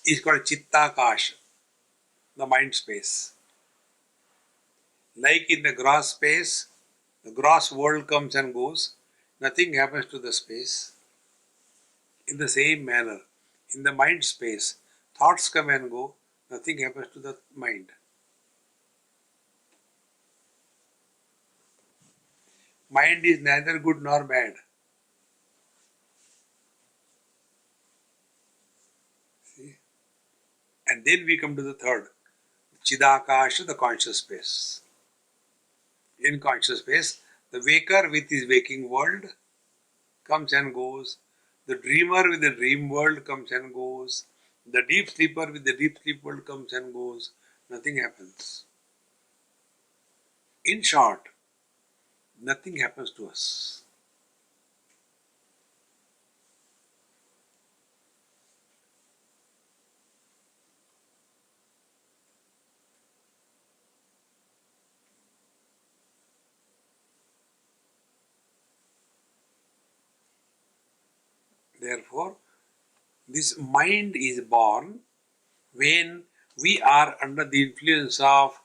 Speaker 1: is called Chittakasha, the mind space. Like in the gross space, the gross world comes and goes. Nothing happens to the space. In the same manner, in the mind space, thoughts come and go. Nothing happens to the mind. Mind is neither good nor bad. See? And then we come to the third, Chidakasha, the conscious space. In conscious space, the waker with his waking world comes and goes. The dreamer with the dream world comes and goes. The deep sleeper with the deep sleep world comes and goes. Nothing happens. In short, nothing happens to us. Therefore, this mind is born when we are under the influence of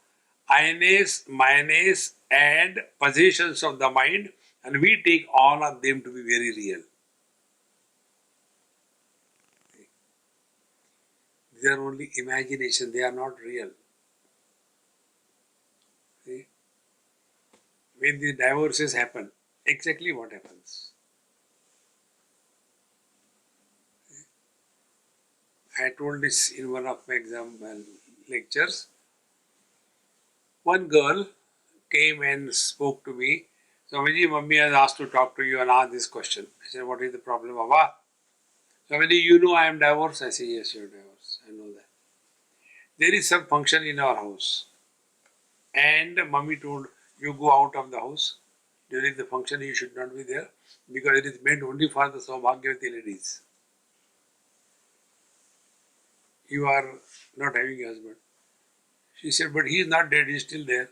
Speaker 1: iones, mayones, and possessions of the mind, and we take all of them to be very real. They are only imagination, they are not real. See? When the divorces happen, exactly what happens? I told this in one of my exam lectures. One girl came and spoke to me. Swamiji, Mummy has asked to talk to you and ask this question. I said, what is the problem, Baba? Swamiji, you know I am divorced? I said, yes, you are divorced. I know that. There is some function in our house. And Mummy told, you go out of the house. During the function, you should not be there because it is meant only for the Saubhagyavati ladies. You are not having a husband. She said, but he is not dead, he is still there.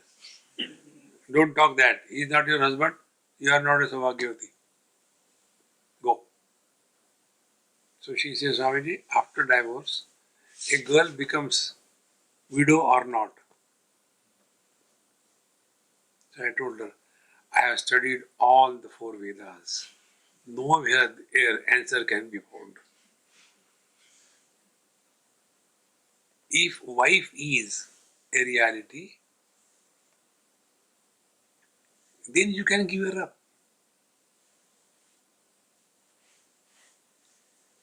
Speaker 1: Don't talk that. He is not your husband. You are not a Saubhagyavati. Go. So she says, Swamiji, after divorce, a girl becomes widow or not. So I told her, I have studied all the four Vedas. Nowhere answer can be found. If wife is a reality, then you can give her up.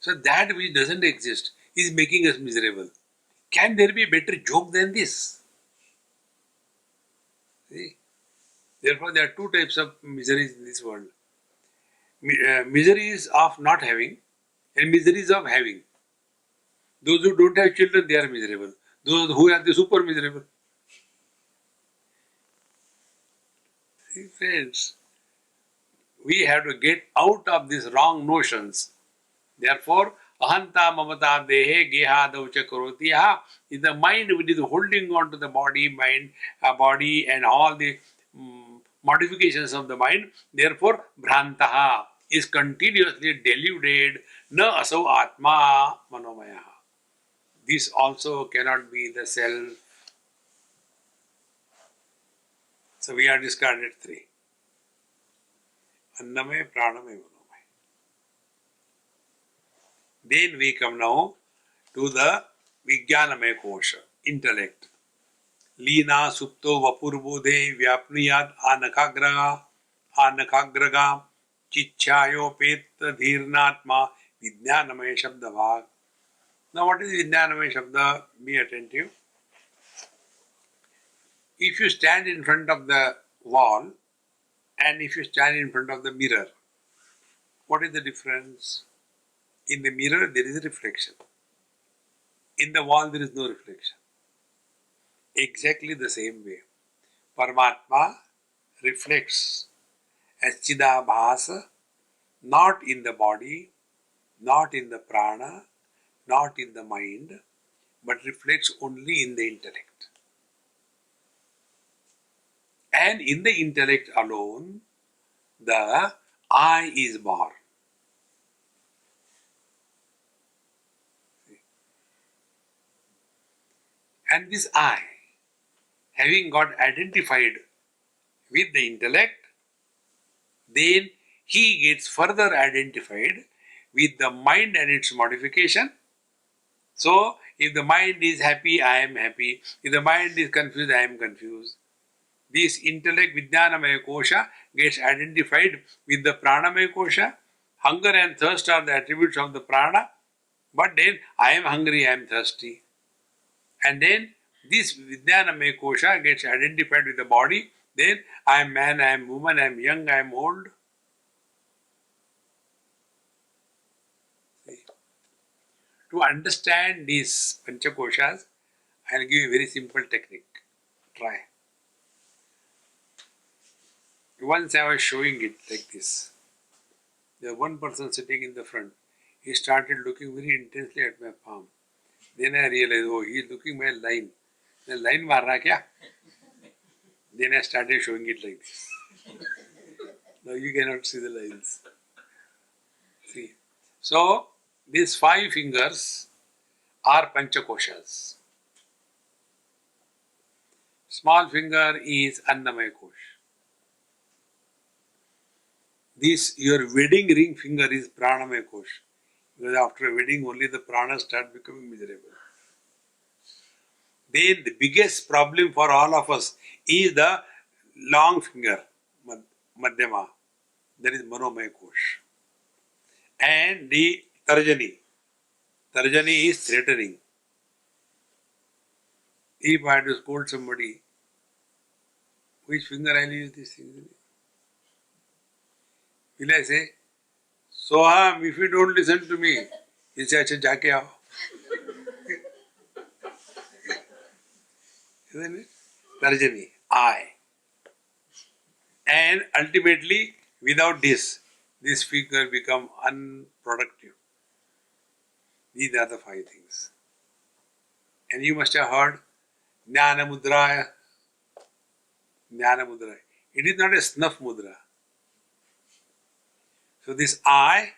Speaker 1: So that which doesn't exist is making us miserable. Can there be a better joke than this? See? Therefore, there are two types of miseries in this world. Miseries of not having and miseries of having. Those who don't have children, they are miserable. Those who have, the super miserable. See, friends, we have to get out of these wrong notions. Therefore, ahanta mamata dehe geha daucha karoti ha is the mind which is holding on to the body and all the modifications of the mind. Therefore, bhrantaha is continuously deluded. Na asau atma manomaya. This also cannot be the self. So we are discarded three. Annamaya, pranamaya, manomaya. Then we come now to the Vijnanamaya kosha, intellect. Lina supto vapurbodhe vyapniyat anakagraga chichayo peta dhirnatma Vijnanamaya shabda bhag. Now what is Vijnanamaya shabda? Be attentive. If you stand in front of the wall and if you stand in front of the mirror, what is the difference? In the mirror there is a reflection. In the wall there is no reflection. Exactly the same way. Paramatma reflects as Chidabhasa, not in the body, not in the prana, not in the mind, but reflects only in the intellect. And in the intellect alone, the I is born. And this I, having got identified with the intellect, then he gets further identified with the mind and its modification. So, if the mind is happy, I am happy. If the mind is confused, I am confused. This intellect, Vijnanamaya kosha, gets identified with the Pranamaya kosha. Hunger and thirst are the attributes of the prana. But then, I am hungry, I am thirsty. And then, this Vijnanamaya kosha gets identified with the body. Then, I am man, I am woman, I am young, I am old. To understand these Panchakoshas, I will give you a very simple technique. Try. Once I was showing it like this. There was one person sitting in the front. He started looking very intensely at my palm. Then I realized, oh, he is looking my line. The line मार रहा क्या? Then I started showing it like this. Now you cannot see the lines. See. So, these 5 fingers are Panchakoshas. Small finger is Annamaya Kosh. This, your wedding ring finger is Pranamaya Kosh. Because after a wedding only the prana start becoming miserable. Then the biggest problem for all of us is the long finger, Madhyama. That is Manomaya Kosh. And the Tarjani. Tarjani is threatening. If I had to scold somebody, which finger I will use this thing? Will I say, Soham, if you don't listen to me, he said, Acha, jaake aao. Isn't it? Tarjani, I. And ultimately, without this finger become unproductive. These are the 5 things. And you must have heard Jnana Mudra. Jnana Mudra. It is not a snuff mudra. So this I,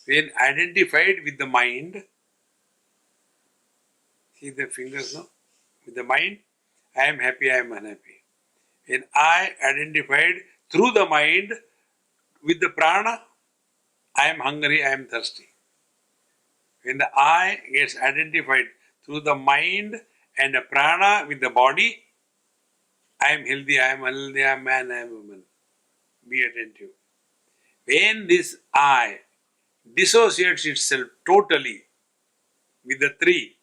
Speaker 1: when identified with the mind, see the fingers now? With the mind, I am happy, I am unhappy. When I identified through the mind with the prana, I am hungry, I am thirsty. When the I gets identified through the mind and the prana with the body, I am healthy, I am unhealthy, I am man, I am woman. Be attentive. When this I dissociates itself totally with the 3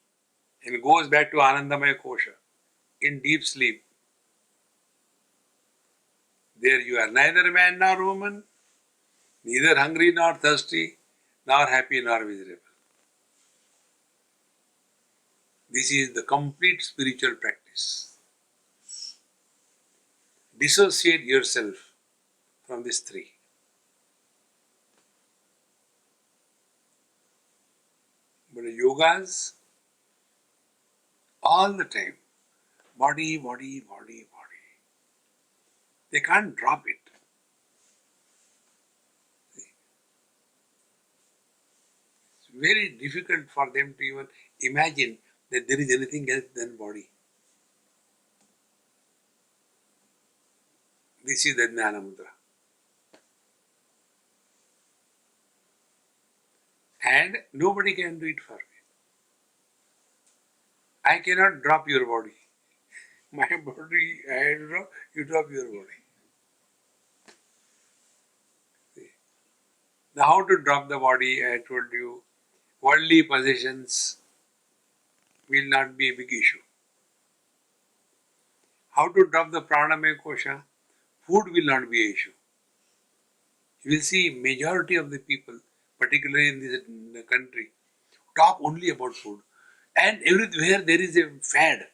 Speaker 1: and goes back to Anandamaya Kosha in deep sleep, there you are neither man nor woman, neither hungry nor thirsty, nor happy nor miserable. This is the complete spiritual practice. Dissociate yourself from these 3. But the yogas, all the time, body, body, body, body. They can't drop it. It's very difficult for them to even imagine that there is anything else than body. This is the Jnana Mudra. And nobody can do it for me. I cannot drop your body. My body, I drop, you drop your body. See. Now how to drop the body, I told you, worldly possessions will not be a big issue. How to drop the pranamaya kosha? Food will not be an issue. You will see majority of the people, particularly in this country, talk only about food. And everywhere there is a fad.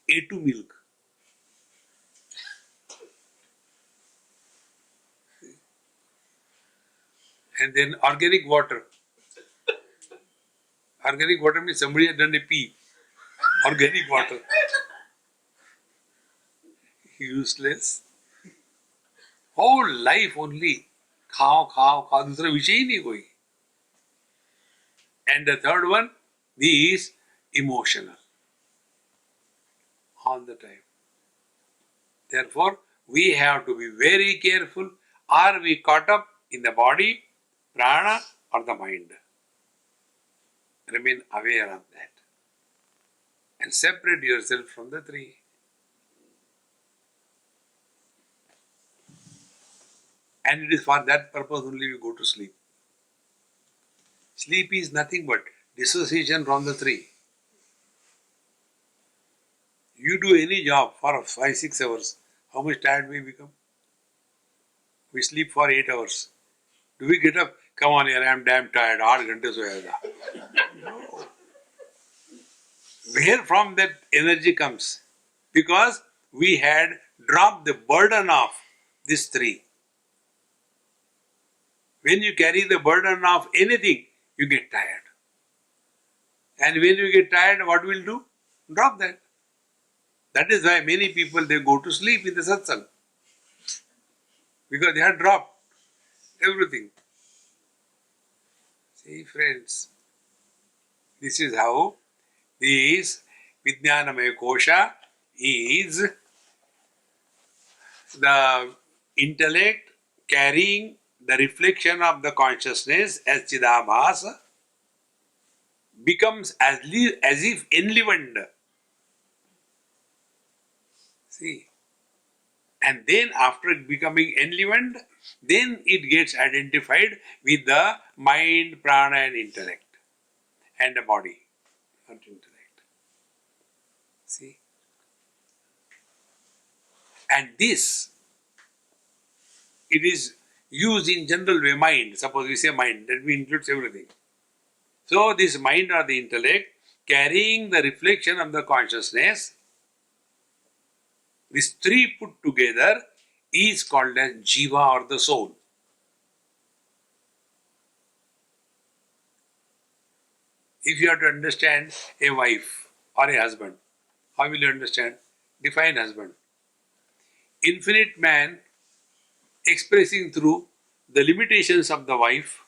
Speaker 1: A2 milk. And then organic water. Organic water means somebody has done a pee. Organic water. Useless. Whole life only. Khao, khao, khao. दूसरा विषय ही नहीं कोई. And the third one is emotional. All the time. Therefore, we have to be very careful. Are we caught up in the body, prana, or the mind? Remain aware of that. And separate yourself from the 3. And it is for that purpose only we go to sleep. Sleep is nothing but dissociation from the 3. You do any job for 5-6 hours, how much tired we become? We sleep for 8 hours. Do we get up? come on here, I am damn tired, 8 घंटे सोया था. Where from that energy comes? Because we had dropped the burden of these three. When you carry the burden of anything, you get tired. And when you get tired, what will do? Drop that. That is why many people, they go to sleep in the satsang. Because they have dropped everything. See friends, this is how this Vijnanamaya Kosha is the intellect carrying the reflection of the consciousness as Chidabhas becomes as if enlivened. See, and then after becoming enlivened, then it gets identified with the mind, prana and intellect and the body, not intellect. See, and this, it is used in general way, mind. Suppose we say mind, that includes everything. So this mind or the intellect carrying the reflection of the consciousness, these three put together is called as jiva or the soul. If you have to understand a wife or a husband, how will you understand? Define husband. Infinite man expressing through the limitations of the wife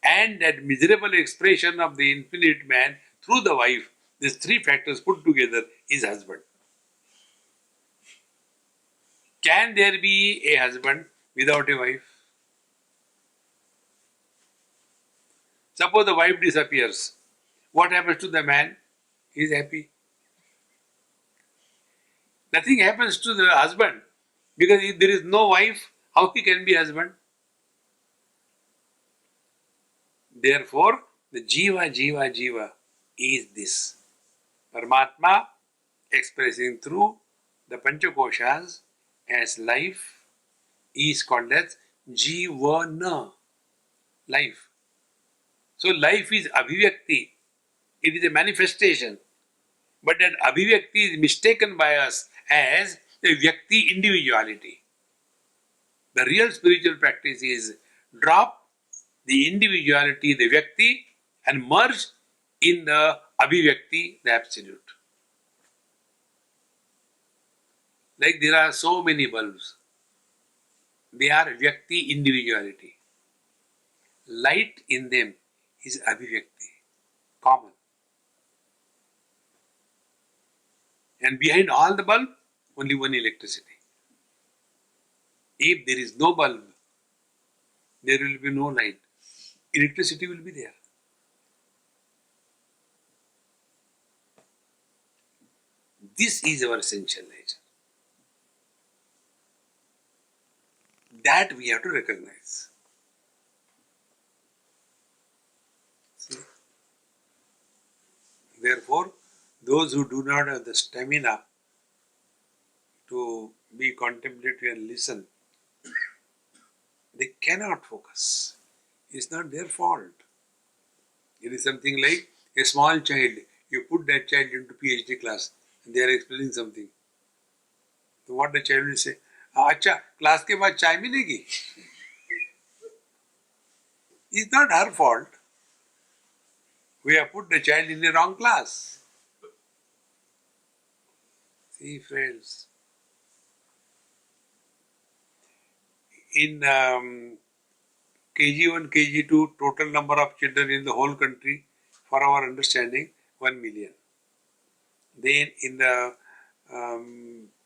Speaker 1: and that miserable expression of the infinite man through the wife, these three factors put together is husband. Can there be a husband without a wife? Suppose the wife disappears. What happens to the man? He is happy. Nothing happens to the husband because if there is no wife, how he can be husband? Therefore, the jiva is this. Paramatma expressing through the Panchakoshas as life is called as jivana, life. So life is abhivyakti, it is a manifestation. But that abhivyakti is mistaken by us as a vyakti individuality. The real spiritual practice is drop the individuality, the vyakti, and merge in the abhivyakti, the absolute. Like there are so many bulbs. They are vyakti individuality. Light in them is abhivyakti, common. And behind all the bulb, only one electricity. If there is no bulb, there will be no light. Electricity will be there. This is our essential nature. That we have to recognize. See? Therefore, those who do not have the stamina to be contemplative and listen, they cannot focus. It's not their fault. It is something like a small child. You put that child into PhD class and they are explaining something. So what the child will say? अच्छा class के बाद चाय मिलेगी? It's not her fault. We have put the child in the wrong class. See friends, in KG1, KG2, total number of children in the whole country, for our understanding, 1 million. Then in the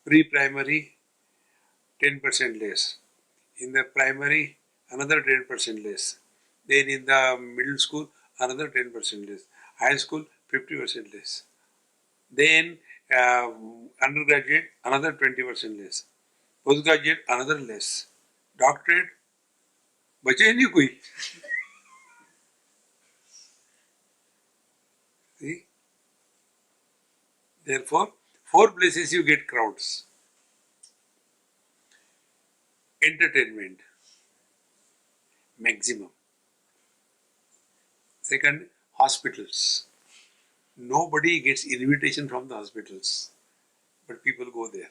Speaker 1: pre-primary, 10% less. In the primary, another 10% less. Then in the middle school, another 10% less. High school, 50% less. Then undergraduate, another 20% less. Postgraduate, another less. Doctorate, बचे नहीं कोई. See? Therefore, 4 places you get crowds. Entertainment, maximum. Second, hospitals. Nobody gets invitation from the hospitals, but people go there.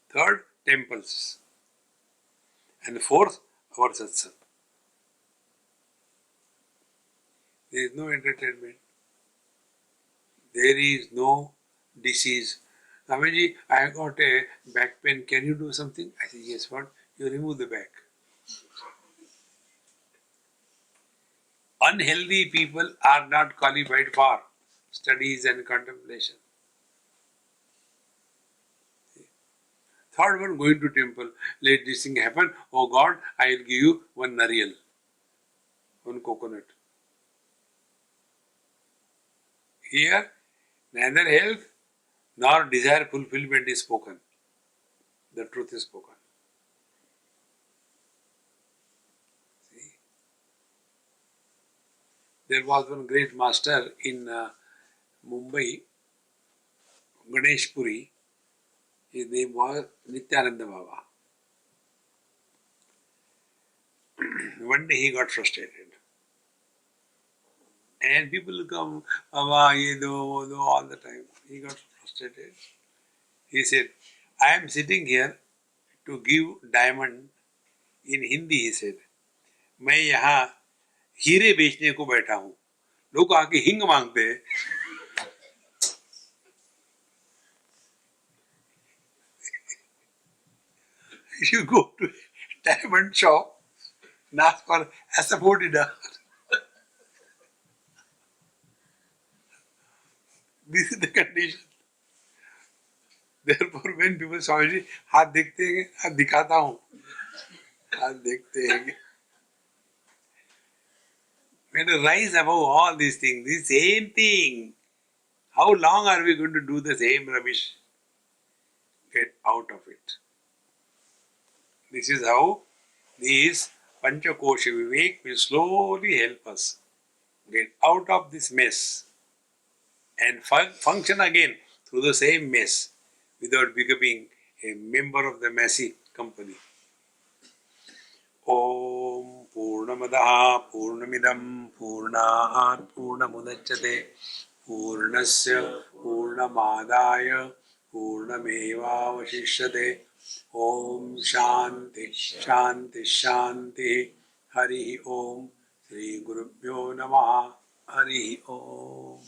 Speaker 1: Third, temples. And fourth, our satsang. There is no entertainment. There is no disease. Swamiji, I have got a back pain. Can you do something? I said, yes, what? You remove the back. Unhealthy people are not qualified for studies and contemplation. Third one, going to temple. Let this thing happen. Oh God, I will give you one nariyal, one coconut. Here, neither health nor desire fulfillment is spoken. The truth is spoken. See? There was one great master in Mumbai, Ganesh Puri. His name was Nityananda Baba. One day he got frustrated. And people come, Baba, ye do, all the time. He got frustrated. He said, I am sitting here to give diamond. In Hindi he said, मैं यहाँ हीरे बेचने को बैठा हूँ. लोग आके हिंग मांगते हैं. You go to a diamond shop and ask for asafoetida. This is the condition. Therefore, when people Swamiji, हाथ देखते हैं, हाथ दिखाता हूँ, हाथ देखते हैं. We have to rise above all these things. The same thing. How long are we going to do the same rubbish? Get out of it. This is how these Panchakosha Vivek will slowly help us get out of this mess and function again through the same mess without becoming a member of the messy company. Om Purnamadaha Purnamidam Purnaat Purnamudachyate Purnasya Purnamadaya Purnamevavashishyate. Om Shanti Shanti Shanti. Hari Om. Shri Gurubhyo Namaha. Hari Om.